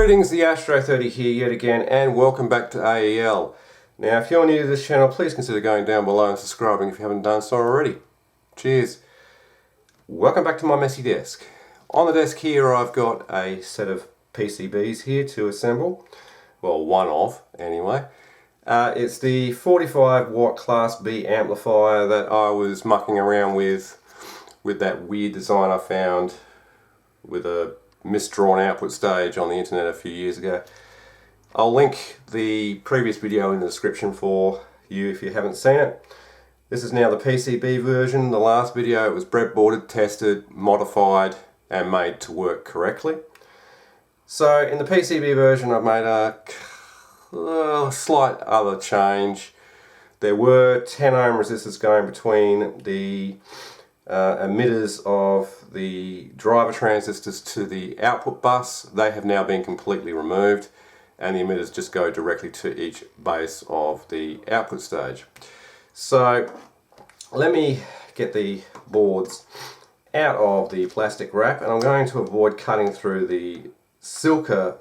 Greetings, the Astro 30 here yet again, and welcome back to AEL. Now, if you're new to this channel, please consider going down below and subscribing if you haven't done so already. Cheers. Welcome back to my messy desk. On the desk here I've got a set of PCBs here to assemble. Well, one of, anyway. It's the 45 watt Class B amplifier that I was mucking around with that weird design I found with a misdrawn output stage on the internet a few years ago. I'll link the previous video in the description for you if you haven't seen it. This is now the PCB version. The last video it was breadboarded, tested, modified and made to work correctly. So in the PCB version I've made a slight other change. There were 10 ohm resistors going between the emitters of the driver transistors to the output bus. They have now been completely removed and the emitters just go directly to each base of the output stage. So let me get the boards out of the plastic wrap, and I'm going to avoid cutting through the silica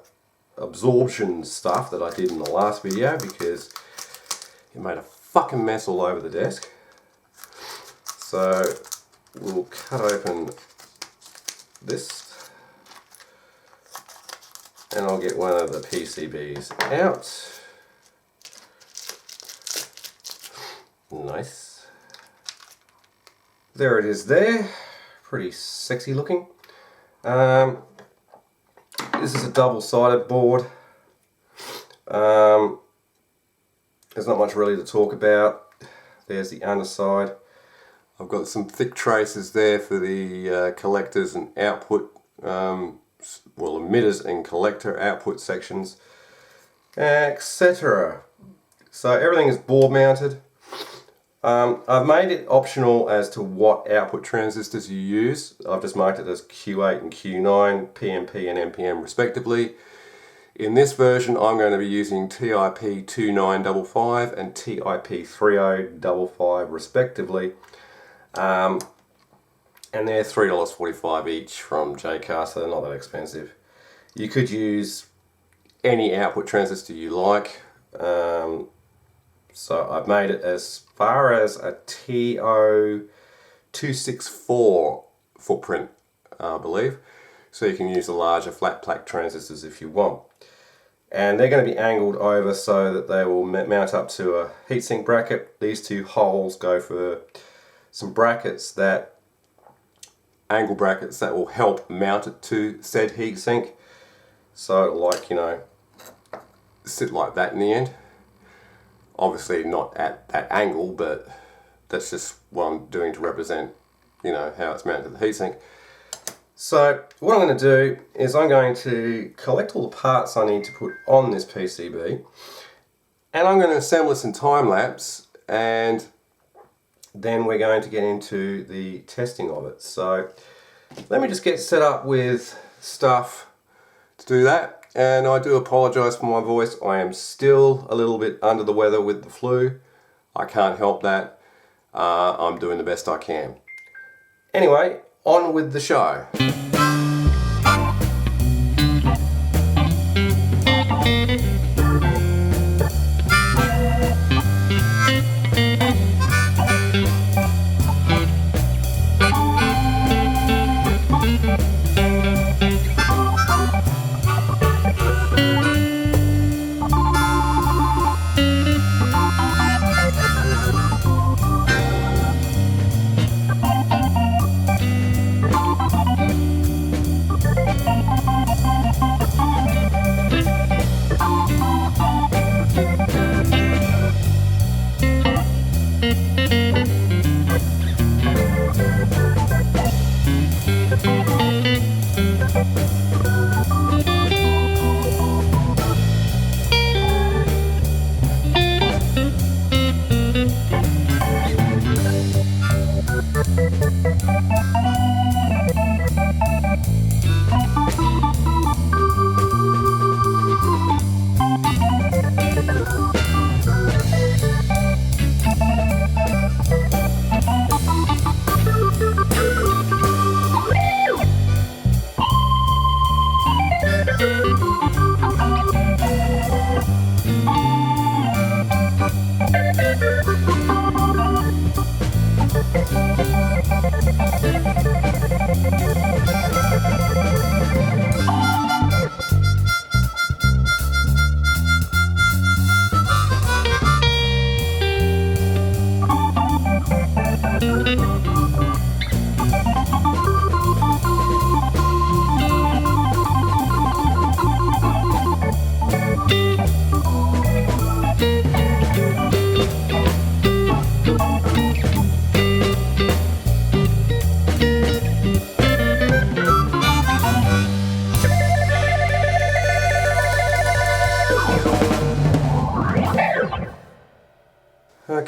absorption stuff that I did in the last video because it made a fucking mess all over the desk. So we'll cut open this and I'll get one of the PCBs out. Nice. There it is there. Pretty sexy looking. This is a double-sided board. There's not much really to talk about. There's the underside. I've got some thick traces there for the collectors and output, well, emitters and collector output sections, etc. So everything is board mounted. I've made it optional as to what output transistors you use. I've just marked it as Q8 and Q9, PNP and NPN respectively. In this version I'm going to be using TIP2955 and TIP3055 respectively. And they're $3.45 each from JCar, so they're not that expensive. You could use any output transistor you like. So I've made it as far as a TO264 footprint, I believe. So you can use the larger flat pack transistors if you want. And they're going to be angled over so that they will mount up to a heatsink bracket. These two holes go for some brackets, angle brackets that will help mount it to said heatsink. So it'll, like, you know, sit like that in the end. Obviously not at that angle, but that's just what I'm doing to represent, you know, how it's mounted to the heatsink. So what I'm going to do is I'm going to collect all the parts I need to put on this PCB, and I'm going to assemble this in time-lapse, and then we're going to get into the testing of it. So let me just get set up with stuff to do that. And I do apologise for my voice. I am still a little bit under the weather with the flu. I can't help that. I'm doing the best I can. Anyway, on with the show.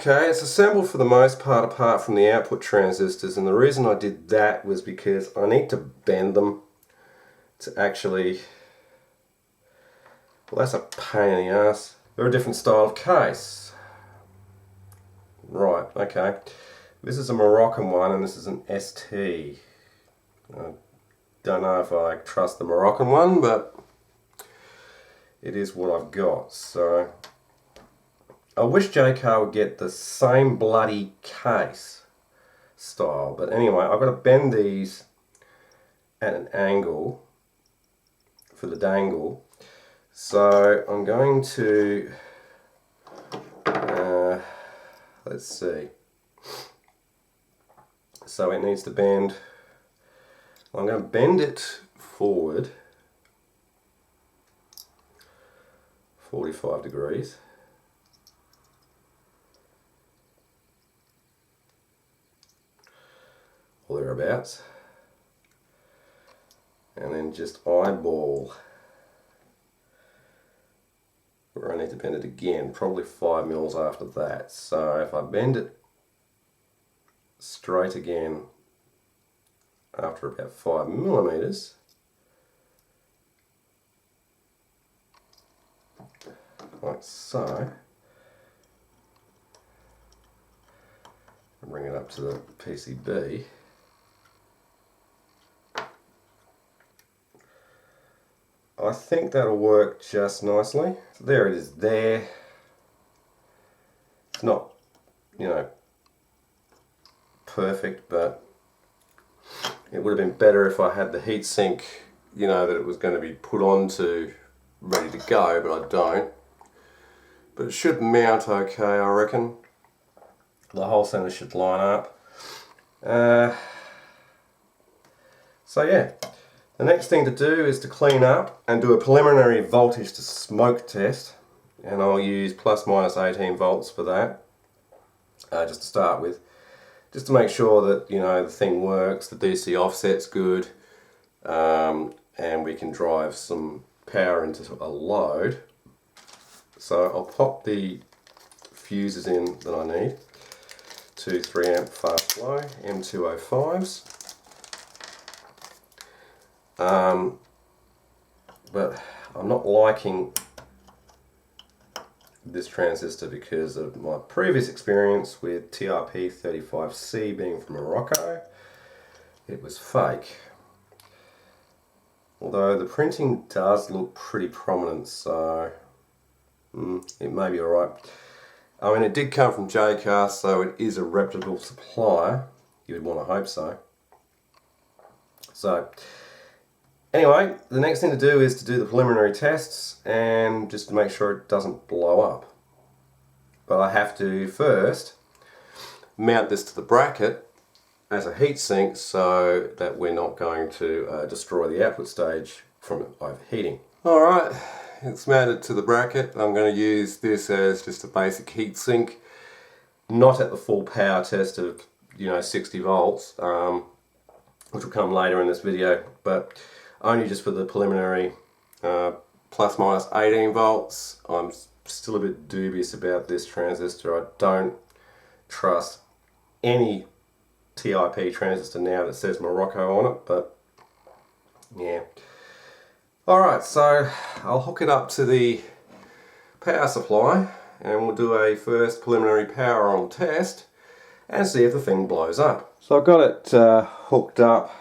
Okay, it's assembled for the most part apart from the output transistors, and the reason I did that was because I need to bend them to actually, well, that's a pain in the ass. They're a different style of case. Right, okay. This is a Moroccan one and this is an ST. I don't know if I trust the Moroccan one, but it is what I've got. So I wish JK would get the same bloody case style, but anyway, I've got to bend these at an angle for the dangle. So I'm going to, let's see. So it needs to bend, I'm going to bend it forward 45 degrees. Or thereabouts. And then just eyeball where I need to bend it again, probably 5 mils after that. So if I bend it straight again after about 5 millimeters, like so, and bring it up to the PCB. I think that'll work just nicely. So there it is there. It's not, you know, perfect, but it would have been better if I had the heatsink, you know, that it was going to be put onto ready to go, but I don't. But it should mount okay, I reckon. The whole center should line up. So yeah. The next thing to do is to clean up and do a preliminary voltage to smoke test, and I'll use plus minus 18 volts for that, just to start with, just to make sure that, you know, the thing works, the DC offset's good, and we can drive some power into a load. So I'll pop the fuses in that I need, 2 3 amp fast flow M205s. But I'm not liking this transistor because of my previous experience with TRP35C being from Morocco. It was fake. Although the printing does look pretty prominent, so it may be alright. I mean, it did come from JK, so it is a reputable supplier. You would want to hope so. So anyway, the next thing to do is to do the preliminary tests and just to make sure it doesn't blow up. But I have to first mount this to the bracket as a heatsink so that we're not going to destroy the output stage from overheating. Alright, it's mounted to the bracket. I'm going to use this as just a basic heatsink, not at the full power test of, you know, 60 volts, which will come later in this video, but only just for the preliminary plus minus 18 volts. I'm still a bit dubious about this transistor. I don't trust any TIP transistor now that says Morocco on it, but yeah. Alright, so I'll hook it up to the power supply and we'll do a first preliminary power on test and see if the thing blows up. So I've got it hooked up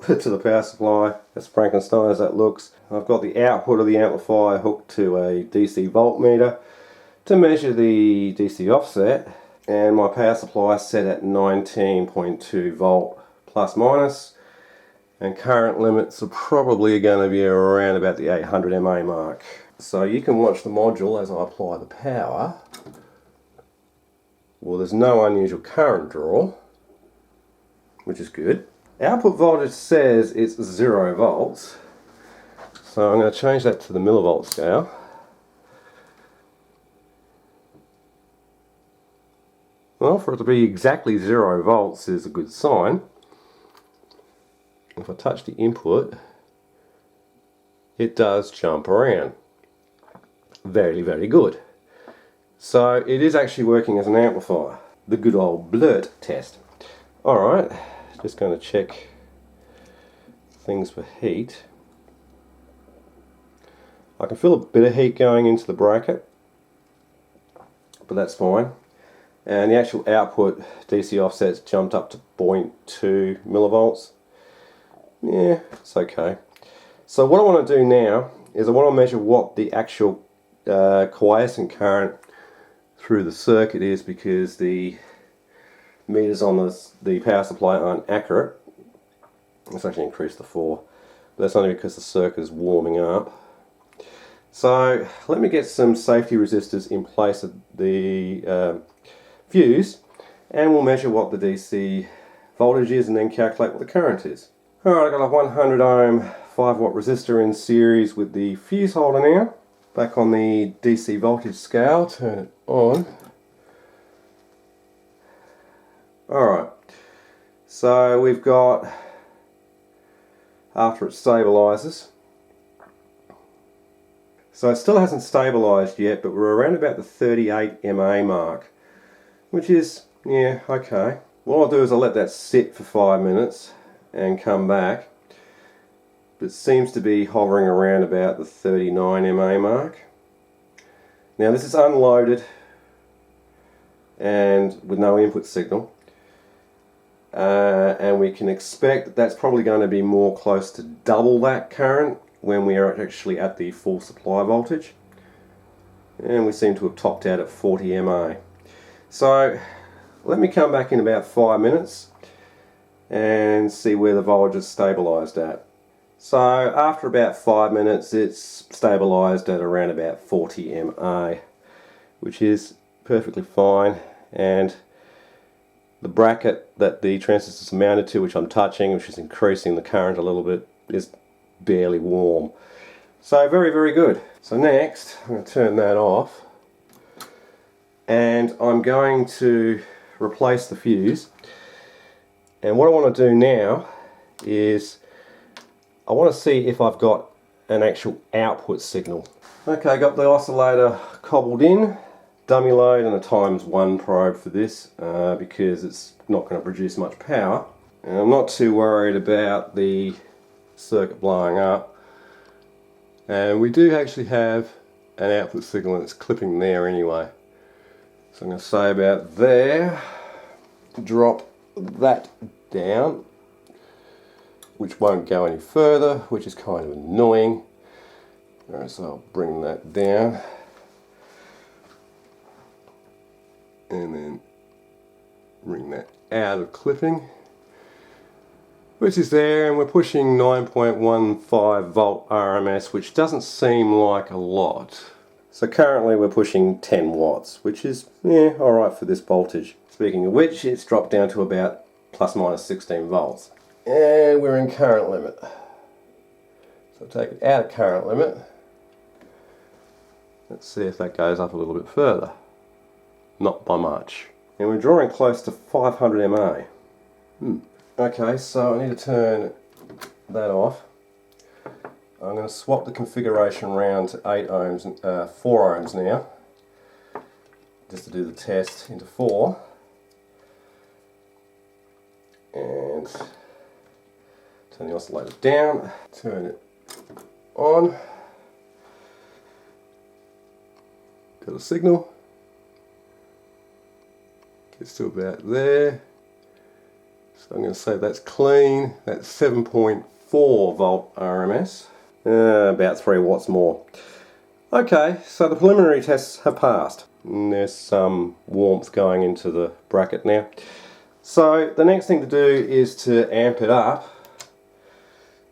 to the power supply, as Frankenstein as that looks. I've got the output of the amplifier hooked to a DC voltmeter to measure the DC offset, and my power supply is set at 19.2 volt plus minus, and current limits are probably going to be around about the 800 mA mark. So you can watch the module as I apply the power. Well, there's no unusual current draw, which is good. Output voltage says it's 0 volts, so I'm going to change that to the millivolt scale. Well, for it to be exactly 0 volts is a good sign. If I touch the input, it does jump around. Very, very good. So it is actually working as an amplifier. The good old blurt test. Alright, just going to check things for heat. I can feel a bit of heat going into the bracket, but that's fine. And the actual output DC offset's jumped up to 0.2 millivolts. Yeah, it's okay. So what I want to do now is I want to measure what the actual quiescent current through the circuit is, because the meters on the power supply aren't accurate. Let's actually increase the 4. But that's only because the circuit is warming up. So let me get some safety resistors in place of the fuse, and we'll measure what the DC voltage is and then calculate what the current is. Alright, I've got a 100 ohm 5 watt resistor in series with the fuse holder now. Back on the DC voltage scale, turn it on. Alright, so we've got, after it stabilises, so it still hasn't stabilised yet, but we're around about the 38 mA mark, which is, yeah, okay. What I'll do is I'll let that sit for 5 minutes and come back. But it seems to be hovering around about the 39 mA mark. Now this is unloaded and with no input signal. And we can expect that that's probably going to be more close to double that current when we are actually at the full supply voltage. And we seem to have topped out at 40 mA. So let me come back in about 5 minutes and see where the voltage is stabilised at. So after about 5 minutes it's stabilised at around about 40 mA, which is perfectly fine, and the bracket that the transistor is mounted to, which I'm touching, which is increasing the current a little bit, is barely warm. So very, very good. So next I'm going to turn that off, and I'm going to replace the fuse. And what I want to do now is I want to see if I've got an actual output signal. Okay, got the oscillator cobbled in, dummy load and a ×1 probe for this because it's not going to produce much power. And I'm not too worried about the circuit blowing up. And we do actually have an output signal that's clipping there anyway. So I'm going to say about there, drop that down, which won't go any further, which is kind of annoying. Alright, so I'll bring that down and then bring that out of clipping, which is there, and we're pushing 9.15 volt RMS, which doesn't seem like a lot. So currently we're pushing 10 watts, which is, yeah, alright for this voltage. Speaking of which, it's dropped down to about ±16 volts. And we're in current limit. So take it out of current limit. Let's see if that goes up a little bit further. Not by much. And we're drawing close to 500 mA. Okay, so I need to turn that off. I'm going to swap the configuration around to 8 ohms, 4 ohms now, just to do the test into 4. And turn the oscillator down, turn it on, got a signal, gets to about there, so I'm going to say that's clean, that's 7.4 volt RMS, about 3 watts more. Okay, so the preliminary tests have passed, and there's some warmth going into the bracket now. So the next thing to do is to amp it up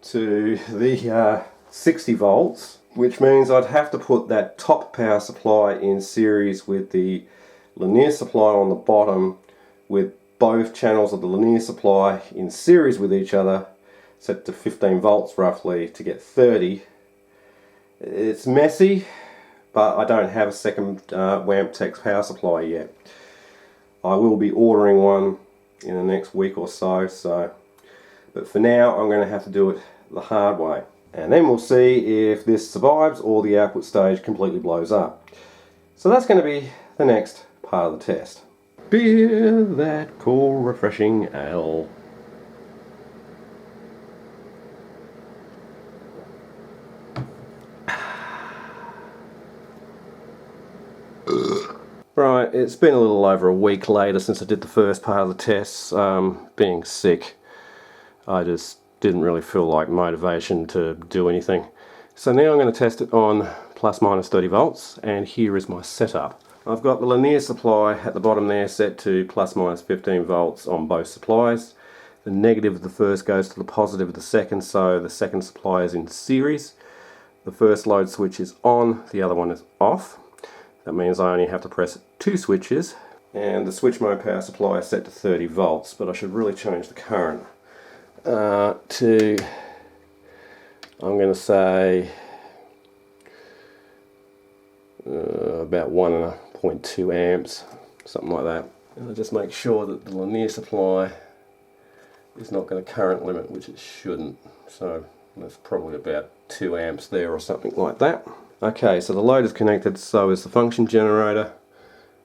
to the 60 volts, which means I'd have to put that top power supply in series with the linear supply on the bottom, with both channels of the linear supply in series with each other, set to 15 volts roughly to get 30. It's messy, but I don't have a second WampTech power supply yet. I will be ordering one in the next week or so, but for now I'm going to have to do it the hard way, and then we'll see if this survives or the output stage completely blows up. So that's going to be the next part of the test. Beer that cool, refreshing ale. Right, it's been a little over a week later since I did the first part of the tests. Being sick, I just didn't really feel like motivation to do anything. So now I'm going to test it on plus minus 30 volts, and here is my setup. I've got the linear supply at the bottom there set to plus minus 15 volts on both supplies. The negative of the first goes to the positive of the second, so the second supply is in series. The first load switch is on, the other one is off. That means I only have to press 2 switches, and the switch mode power supply is set to 30 volts, but I should really change the current to, I'm going to say, about 1.2 amps, something like that. And I'll just make sure that the linear supply is not going to current limit, which it shouldn't. So that's probably about 2 amps there or something like that. Okay, so the load is connected, so is the function generator.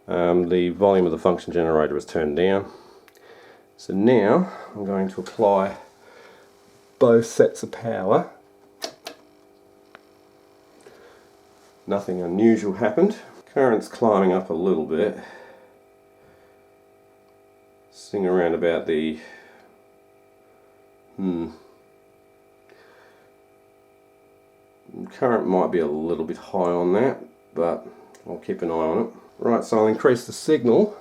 The volume of the function generator is turned down. So now I'm going to apply both sets of power. Nothing unusual happened. Current's climbing up a little bit. Sitting around about the current might be a little bit high on that, but I'll keep an eye on it. Right, so I'll increase the signal,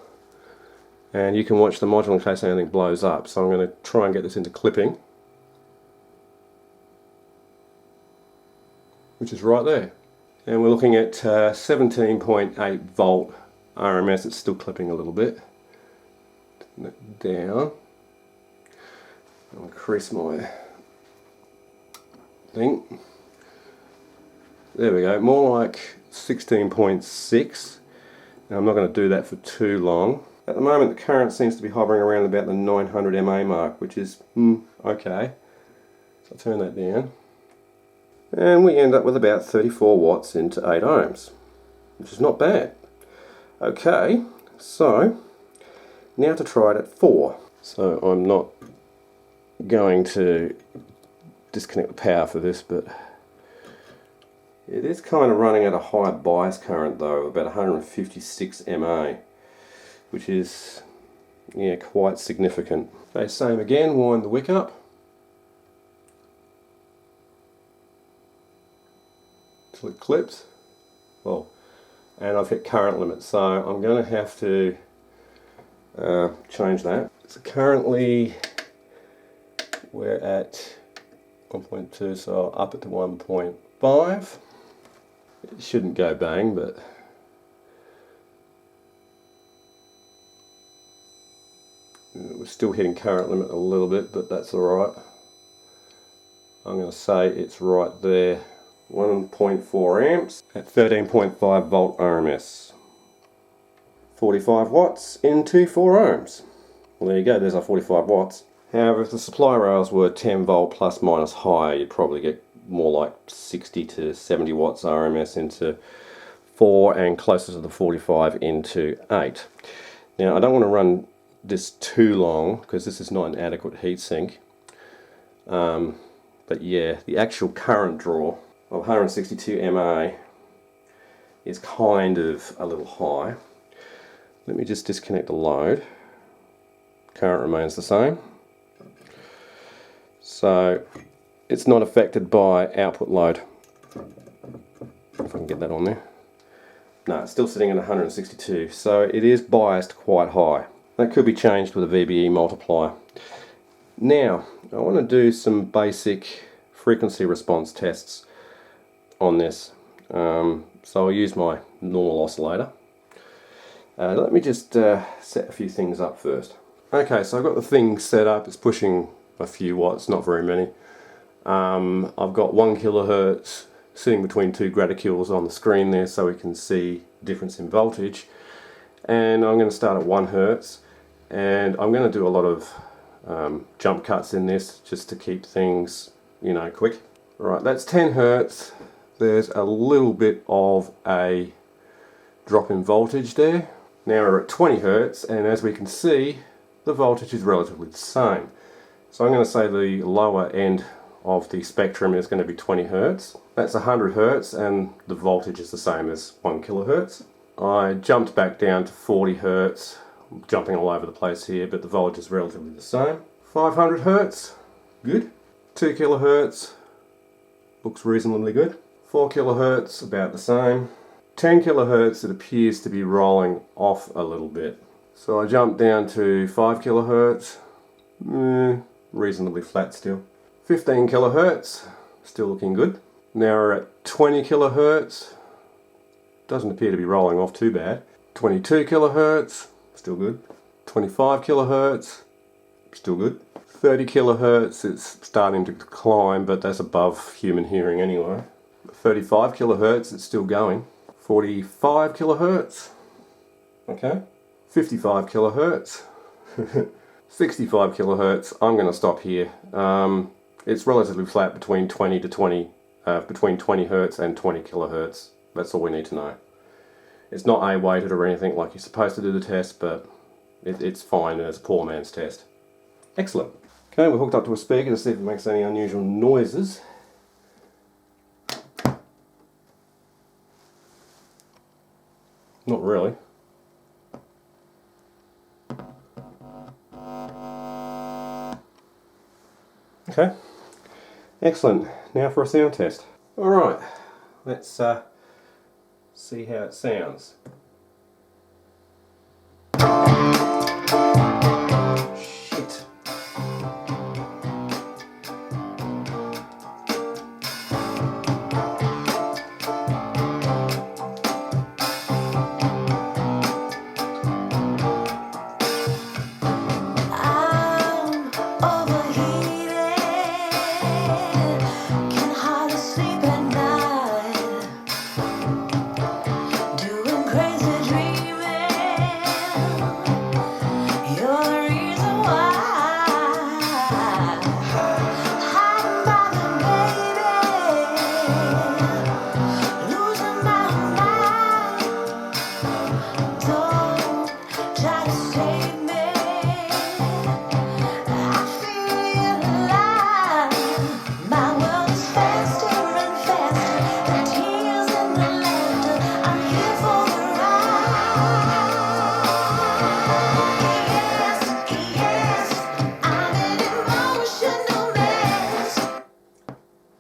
and you can watch the module in case anything blows up. So I'm going to try and get this into clipping, which is right there. And we're looking at 17.8 volt RMS. It's still clipping a little bit. Turn that down. I'll increase my thing. There we go, more like 16.6. Now I'm not going to do that for too long. At the moment the current seems to be hovering around about the 900 mA mark, which is okay. So I'll turn that down. And we end up with about 34 watts into 8 ohms, which is not bad. Okay, so now to try it at 4. So I'm not going to disconnect the power for this, but it is kind of running at a high bias current though, about 156 mA, which is, yeah, quite significant. Okay, same again, wind the wick up till it clips. Well, and I've hit current limit, so I'm going to have to change that. So currently we're at 1.2, so I'll up it to 1.5. It shouldn't go bang, but we're still hitting current limit a little bit, but that's alright. I'm going to say it's right there. 1.4 amps at 13.5 volt RMS. 45 watts into 4 ohms. Well, there you go, there's our 45 watts. However, if the supply rails were 10 volt plus minus higher, you'd probably get more like 60 to 70 watts RMS into 4 and closer to the 45 into 8. Now I don't want to run this too long because this is not an adequate heatsink. But yeah, the actual current draw of 162 mA is kind of a little high. Let me just disconnect the load. Current remains the same. So it's not affected by output load. If I can get that on there. No, it's still sitting at 162, so it is biased quite high. That could be changed with a VBE multiplier. Now, I want to do some basic frequency response tests on this. So I'll use my normal oscillator. Let me just set a few things up first. Okay, so I've got the thing set up. It's pushing a few watts, not very many. I've got 1 kilohertz sitting between 2 gradicules on the screen there, so we can see difference in voltage. And I'm going to start at 1 hertz, and I'm going to do a lot of jump cuts in this just to keep things, you know, quick. Right, that's 10 hertz. There's a little bit of a drop in voltage there. Now we're at 20 Hertz, and as we can see, the voltage is relatively the same. So I'm going to say the lower end of the spectrum is going to be 20 Hertz. That's 100 Hertz, and the voltage is the same as 1 kilohertz. I jumped back down to 40 Hertz, I'm jumping all over the place here, but the voltage is relatively the same. 500 Hertz, good. 2 kilohertz, looks reasonably good. 4 kilohertz, about the same. 10 kilohertz, it appears to be rolling off a little bit. So I jumped down to 5 kilohertz, reasonably flat still. 15 kilohertz, still looking good. Now we're at 20 kilohertz, doesn't appear to be rolling off too bad. 22 kilohertz, still good. 25 kilohertz, still good. 30 kilohertz, it's starting to decline, but that's above human hearing anyway. 35 kilohertz, it's still going. 45 kilohertz, okay. 55 kilohertz, 65 kilohertz. I'm going to stop here. It's relatively flat between 20 hertz and 20 kilohertz. That's all we need to know. It's not A-weighted or anything like you're supposed to do the test, but it's fine as a poor man's test. Excellent. Okay, we're hooked up to a speaker to see if it makes any unusual noises. Not really. Okay, excellent. Now for a sound test. Alright, let's see how it sounds. Shit.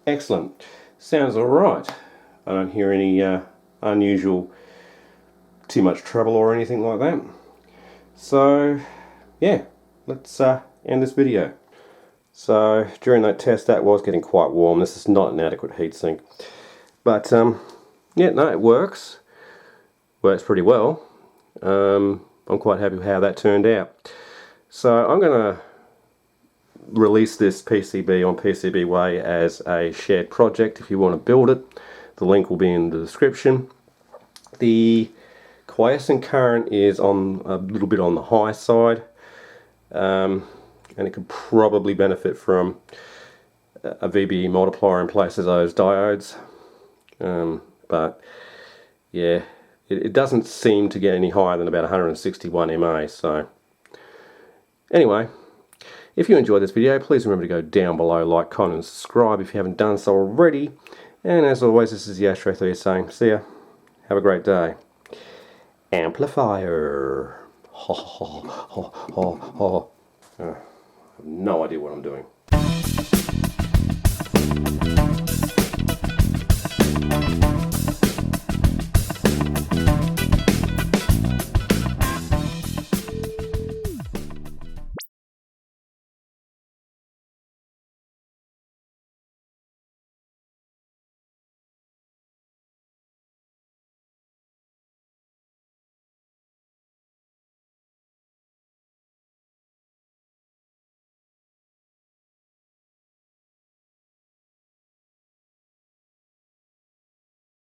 Excellent. Sounds alright. I don't hear any unusual, too much trouble or anything like that. So, yeah, let's end this video. So, during that test, that was getting quite warm. This is not an adequate heatsink. But, yeah, no, it works. Works pretty well. I'm quite happy with how that turned out. So, I'm going to release this PCB on PCBWay as a shared project if you want to build it. The link will be in the description. The quiescent current is on a little bit on the high side, and it could probably benefit from a VBE multiplier in place of those diodes, but yeah, it doesn't seem to get any higher than about 161 mA. So anyway, if you enjoyed this video, please remember to go down below, like, comment and subscribe if you haven't done so already. And as always, this is the Astro 3 saying, see ya, have a great day. Amplifier. I have no idea what I'm doing.